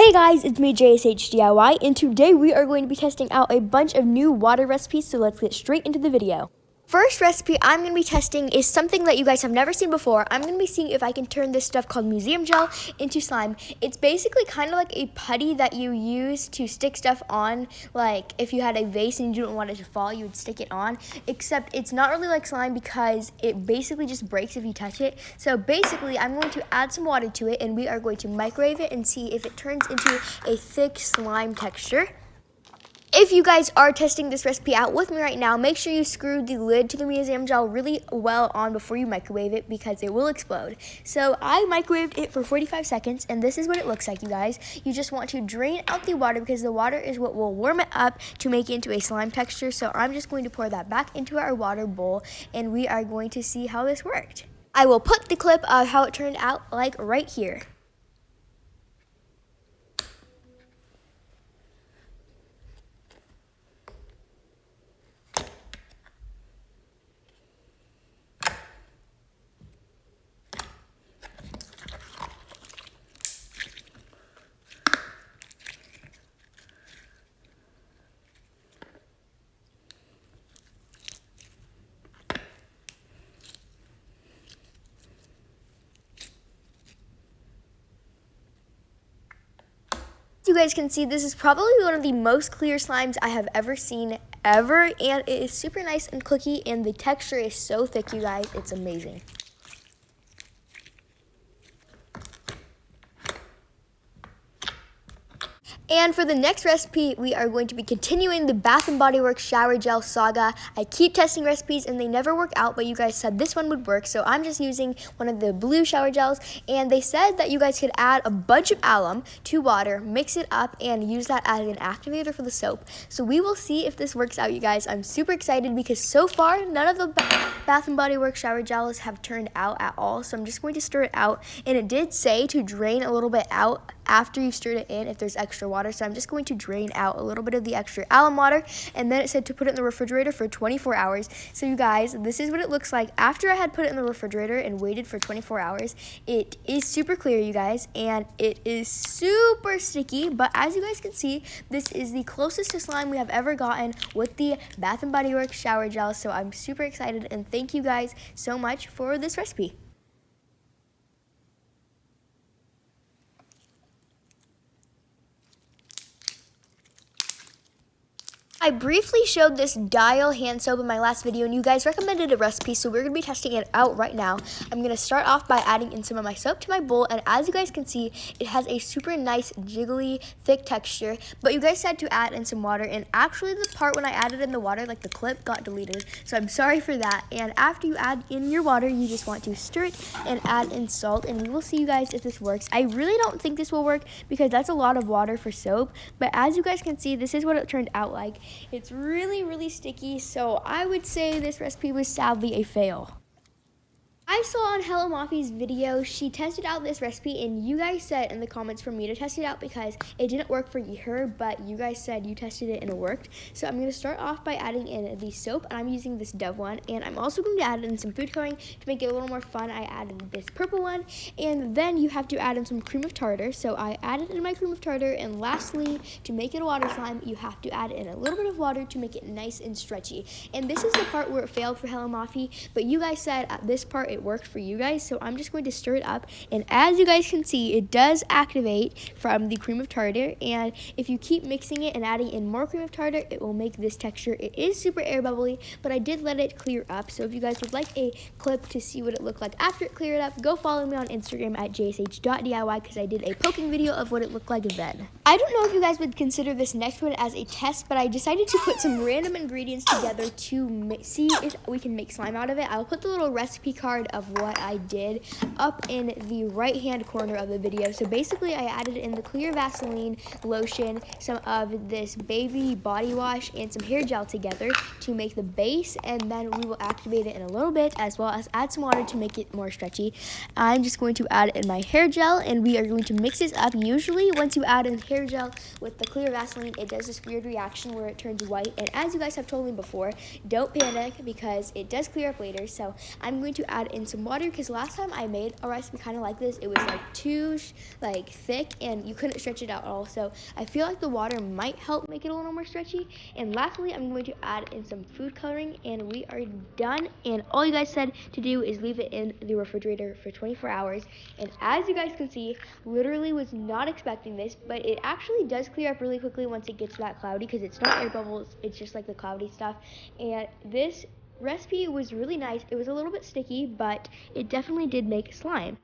Hey guys, it's me JSHDIY, and today we are going to be testing out a bunch of new water recipes, so let's get straight into the video. First recipe I'm going to be testing is something that you guys have never seen before. I'm going to be seeing if I can turn this stuff called museum gel into slime. It's basically kind of like a putty that you use to stick stuff on. Like if you had a vase and you didn't want it to fall, you would stick it on. Except it's not really like slime because it basically just breaks if you touch it. So basically I'm going to add some water to it and we are going to microwave it and see if it turns into a thick slime texture. If you guys are testing this recipe out with me right now, make sure you screw the lid to the museum gel really well on before you microwave it because it will explode. So I microwaved it for 45 seconds and this is what it looks like, you guys. You just want to drain out the water because the water is what will warm it up to make it into a slime texture. So I'm just going to pour that back into our water bowl and we are going to see how this worked. I will put the clip of how it turned out like right here. You guys can see this is probably one of the most clear slimes I have ever seen ever, and it is super nice and clicky and the texture is so thick, you guys. It's amazing. And for the next recipe, we are going to be continuing the Bath & Body Works shower gel saga. I keep testing recipes and they never work out, but you guys said this one would work, so I'm just using one of the blue shower gels, and they said that you guys could add a bunch of alum to water, mix it up, and use that as an activator for the soap. So we will see if this works out, you guys. I'm super excited because so far, none of the Bath & Body Works shower gels have turned out at all, so I'm just going to stir it out, and it did say to drain a little bit out after you've stirred it in if there's extra water. So I'm just going to drain out a little bit of the extra alum water, and then it said to put it in the refrigerator for 24 hours. So you guys, this is what it looks like after I had put it in the refrigerator and waited for 24 hours. It is super clear, you guys, and it is super sticky, but as you guys can see, this is the closest to slime we have ever gotten with the Bath & Body Works shower gel. So I'm super excited, and thank you guys so much for this recipe. I briefly showed this dial hand soap in my last video and you guys recommended a recipe, so we're going to be testing it out right now. I'm going to start off by adding in some of my soap to my bowl, and as you guys can see, it has a super nice jiggly thick texture, but you guys said to add in some water, and actually the part when I added in the water, like the clip got deleted, so I'm sorry for that. And after you add in your water, you just want to stir it and add in salt, and we will see you guys if this works. I really don't think this will work because that's a lot of water for soap, but as you guys can see, this is what it turned out like. It's really sticky, so I would say this recipe was sadly a fail. I saw on Hello Mafi's video, she tested out this recipe, and you guys said in the comments for me to test it out because it didn't work for her, but you guys said you tested it and it worked. So I'm going to start off by adding in the soap, and I'm using this Dove one, and I'm also going to add in some food coloring to make it a little more fun. I added this purple one, and then you have to add in some cream of tartar. So I added in my cream of tartar, and lastly, to make it a water slime, you have to add in a little bit of water to make it nice and stretchy. And this is the part where it failed for Hello Mafi, but you guys said at this part it worked for you guys, so I'm just going to stir it up, and as you guys can see, it does activate from the cream of tartar, and if you keep mixing it and adding in more cream of tartar, it will make this texture. It is super air bubbly, but I did let it clear up, so if you guys would like a clip to see what it looked like after it cleared up, go follow me on Instagram at jsh.diy because I did a poking video of what it looked like then. I don't know if you guys would consider this next one as a test, but I decided to put some random ingredients together to see if we can make slime out of it. I'll put the little recipe card of what I did up in the right hand corner of the video. So basically I added in the clear Vaseline lotion, some of this baby body wash, and some hair gel together to make the base, and then we will activate it in a little bit as well as add some water to make it more stretchy. I'm just going to add in my hair gel, and we are going to mix this up. Usually once you add in hair gel with the clear Vaseline, it does this weird reaction where it turns white, and as you guys have told me before, don't panic because it does clear up later. So I'm going to add in some water because last time I made a recipe kind of like this, it was like too thick and you couldn't stretch it out at all. So I feel like the water might help make it a little more stretchy. And lastly, I'm going to add in some food coloring, and we are done. And all you guys said to do is leave it in the refrigerator for 24 hours. And as you guys can see, literally was not expecting this, but it actually does clear up really quickly once it gets that cloudy because it's not air bubbles, it's just like the cloudy stuff. And this recipe was really nice. It was a little bit sticky, but it definitely did make slime.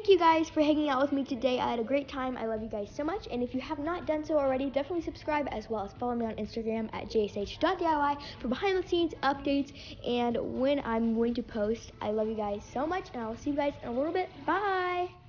Thank you guys for hanging out with me today. I had a great time. I love you guys so much. And if you have not done so already, definitely subscribe, as well as follow me on Instagram at jsh.diy for behind the scenes updates and when I'm going to post. I love you guys so much, and I will see you guys in a little bit. Bye!